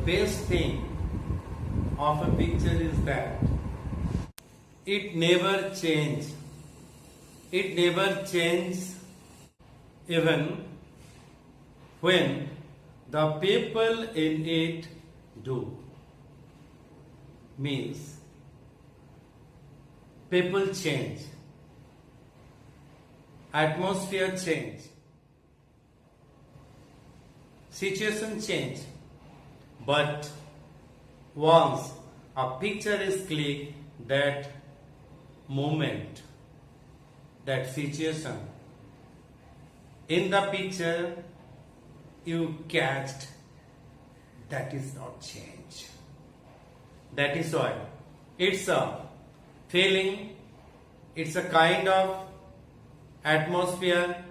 best thing of a picture is that it never changes. It never changes even when the people in it do. Means people change, atmosphere change, situation change, but once a picture is clicked, that moment, that situation in the picture you catched, that is not change. That is why it's a feeling, it's a kind of atmosphere,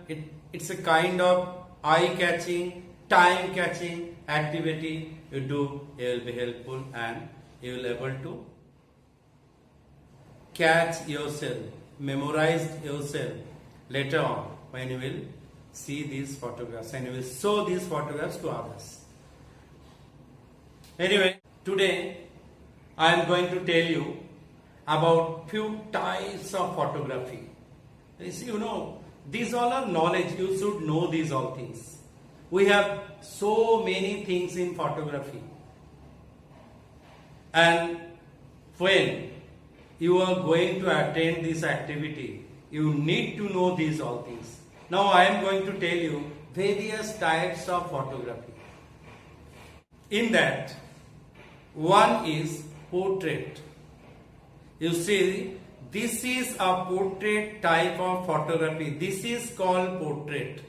it's a kind of eye-catching, time-catching activity you do. It will be helpful and you will able to catch yourself, memorize yourself later on when you will see these photographs and you will show these photographs to others. Anyway, today I am going to tell you about few types of photography. These all are knowledge. You should know these all things. We have so many things in photography. And when you are going to attend this activity, you need to know these all things. Now I am going to tell you various types of photography. In that, one is portrait. You see, this is a portrait type of photography. This is called portrait.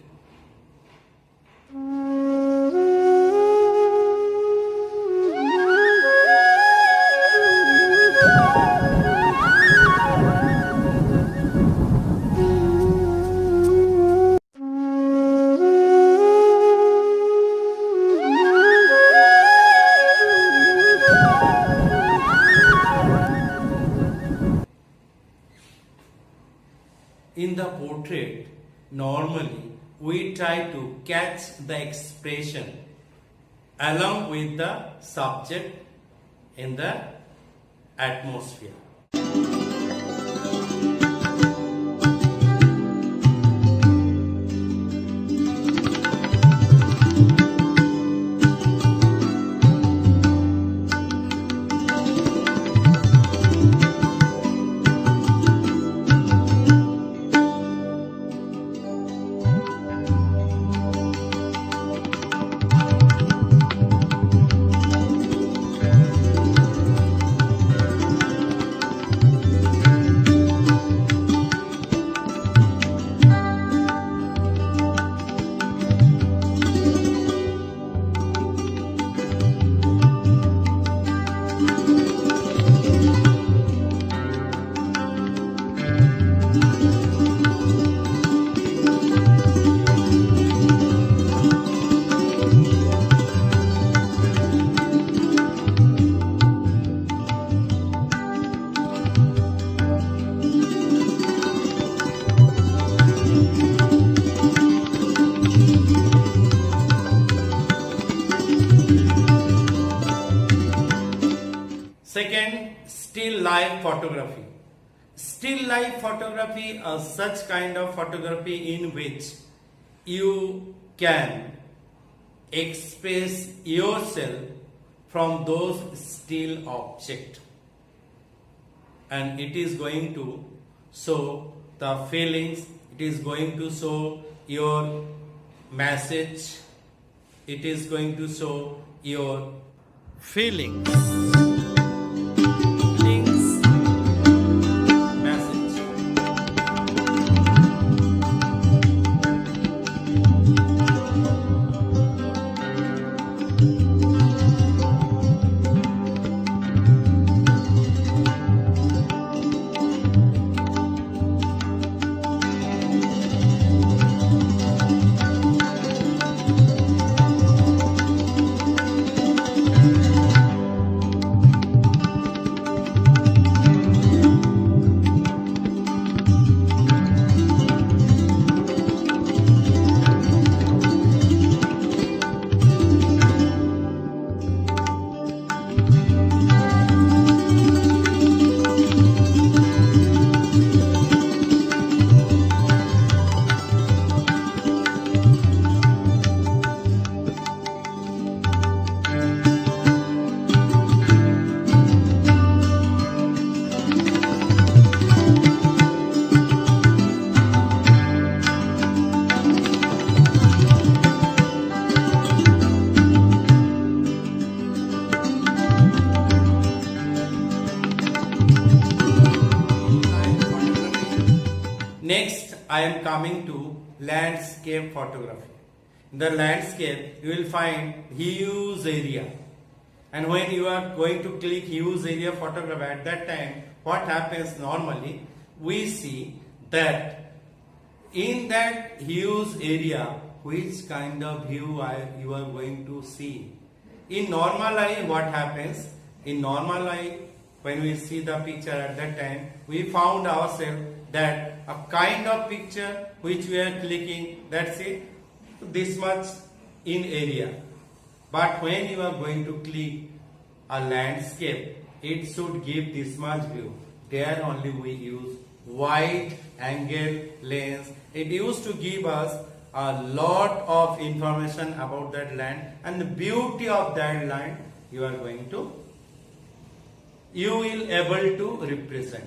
In the portrait, normally we try to catch the expression along with the subject in the atmosphere. Second, still life photography. Still life photography is such kind of photography in which you can express yourself from those still objects, and it is going to show the feelings, it is going to show your message, it is going to show your feelings. I am coming to landscape photography. In the landscape, you will find huge area. And when you are going to click huge area photograph, at that time, what happens normally, we see that in that huge area, which kind of view you are going to see. In normal eye, what happens? In normal eye, when we see the picture at that time, we found ourselves that a kind of picture which we are clicking, that's it, this much in area. But when you are going to click a landscape, it should give this much view. There only we use wide angle lens. It used to give us a lot of information about that land, and the beauty of that land you will able to represent.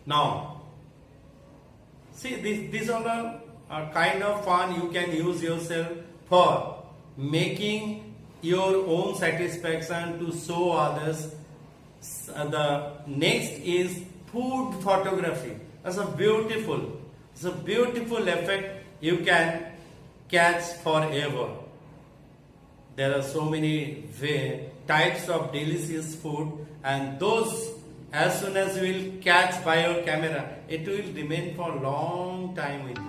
Now, see, these are a kind of fun you can use yourself for making your own satisfaction to show others. The next is food photography. It's a beautiful effect you can catch forever. There are so many types of delicious food, and those, as soon as you will catch by your camera, it will remain for a long time with you.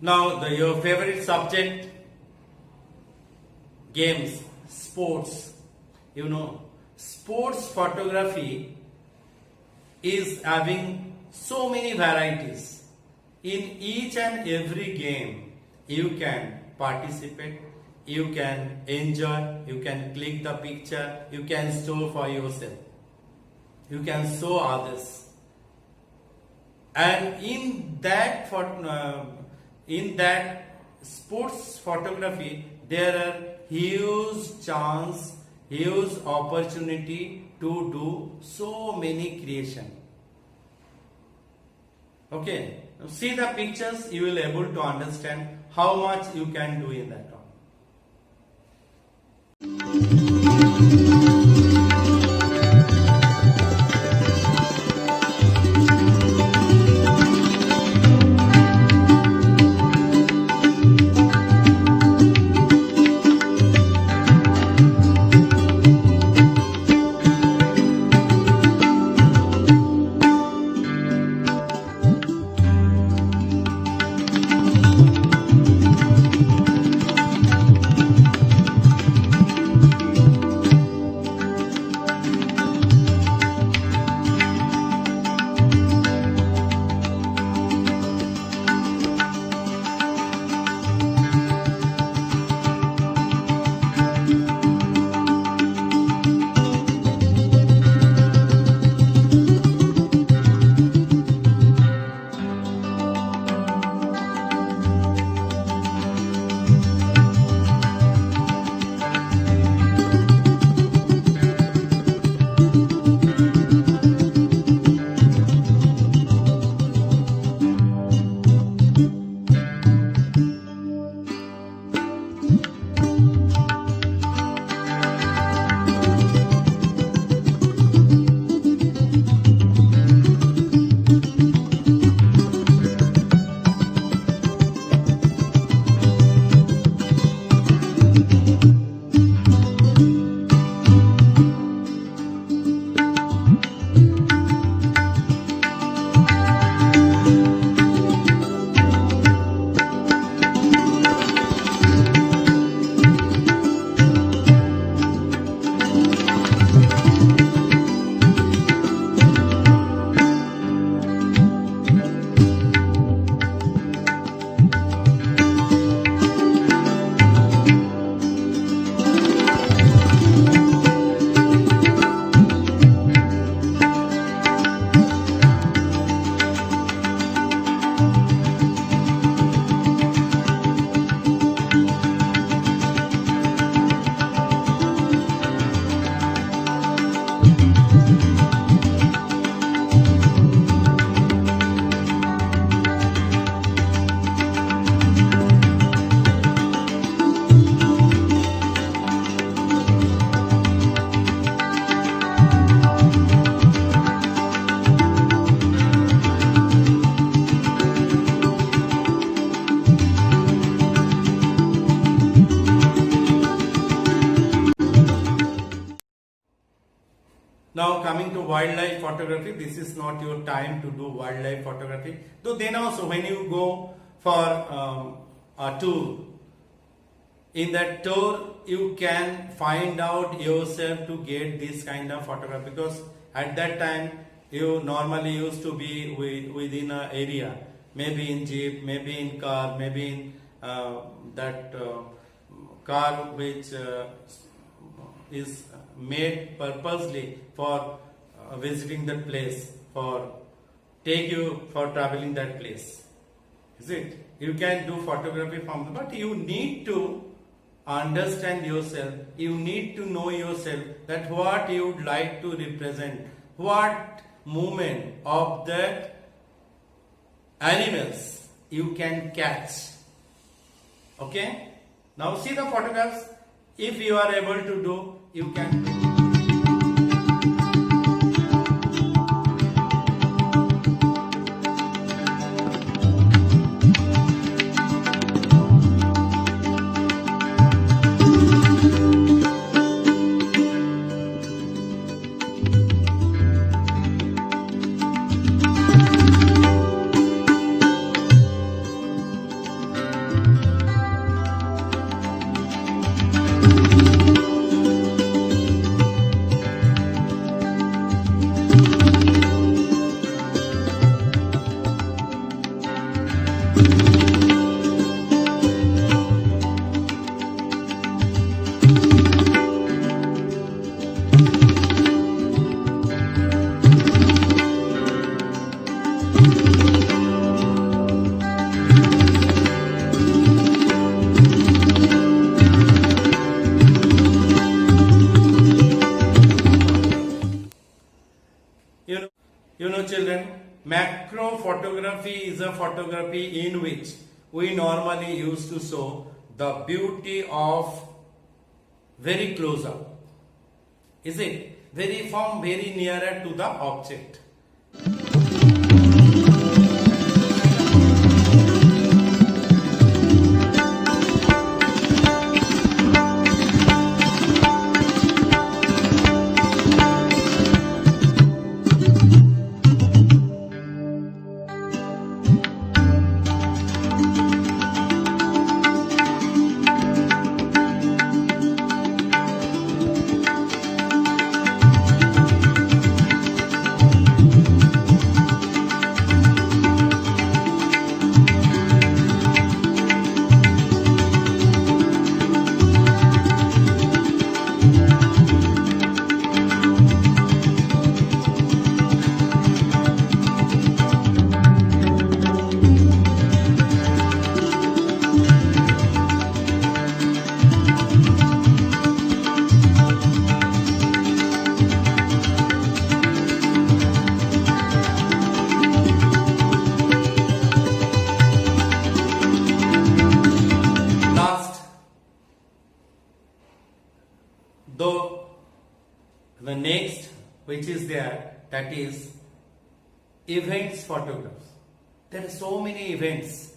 Now, your favorite subject, games, sports. You know, sports photography is having so many varieties. In each and every game, you can participate, you can enjoy, you can click the picture, you can store for yourself, you can show others. And in that sports photography, there are huge chance, huge opportunity to do so many creation. Okay, see the pictures, you will able to understand how much you can do in that one. Now coming to wildlife photography, this is not your time to do wildlife photography. Though then also when you go for a tour, in that tour you can find out yourself to get this kind of photograph, because at that time you normally used to be within an area, maybe in jeep, maybe in car, maybe in that car which is made purposely for visiting that place, for take you for traveling that place. Is it? You can do photography from, but you need to understand yourself, you need to know yourself, that what you would like to represent, what movement of that animals you can catch. Okay? Now see the photographs. If you are able to do, you can do. You know, children, macro photography is a photography in which we normally used to show the beauty of very close up. Is it? Very nearer to the object. Though the next which is there, that is events photographs. There are so many events.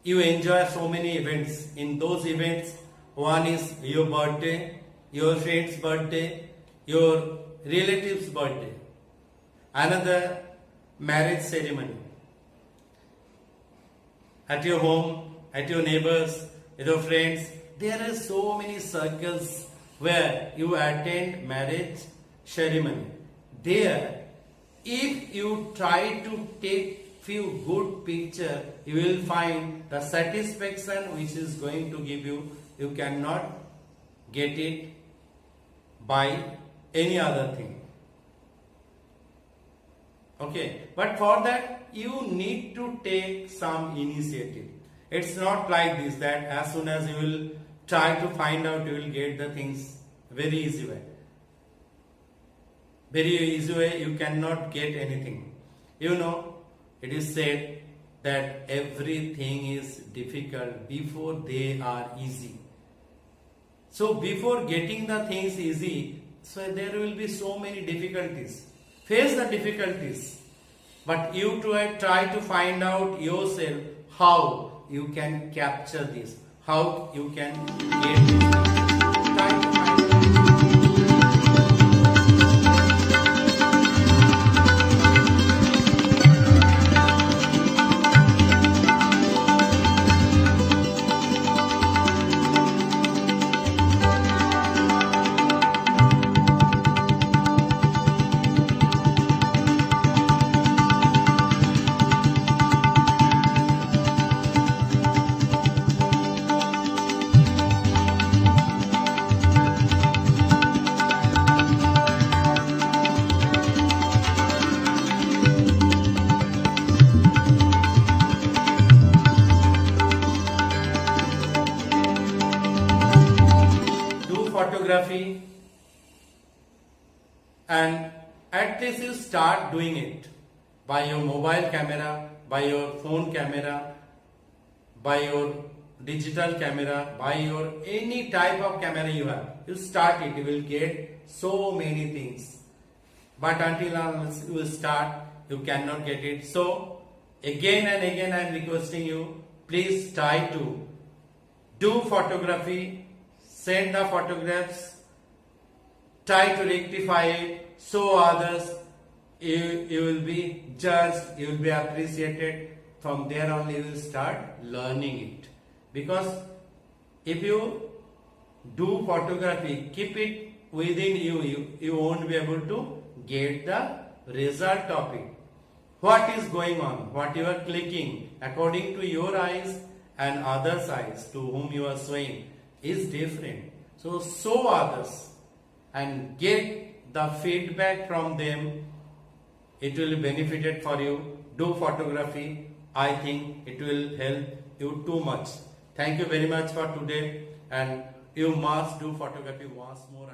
You enjoy so many events. In those events, one is your birthday, your friend's birthday, your relative's birthday, another marriage ceremony. At your home, at your neighbors, with your friends, there are so many circles where you attend marriage ceremony. There, if you try to take few good picture, you will find the satisfaction which is going to give you. You cannot get it by any other thing. Okay, but for that you need to take some initiative. It's not like this that as soon as you will try to find out, you will get the things very easy way. Very easy way, you cannot get anything. You know, it is said that everything is difficult before they are easy. So before getting the things easy, so there will be so many difficulties. Face the difficulties. But you try to find out yourself how you can capture this, how you can get this. Try to find out. Photography, and at least you start doing it by your mobile camera, by your phone camera, by your digital camera, by your any type of camera you have. You start it, you will get so many things. But until you start, you cannot get it. So again and again I am requesting you, please try to do photography. Send the photographs, try to rectify it, show others, you will be judged, you will be appreciated. From there only you will start learning it. Because if you do photography, keep it within you won't be able to get the result of it. What is going on, what you are clicking, according to your eyes and others' eyes to whom you are showing, is different. So show others and get the feedback from them. It will be benefited for you. Do photography. I think it will help you too much. Thank you very much for today, and you must do photography once more.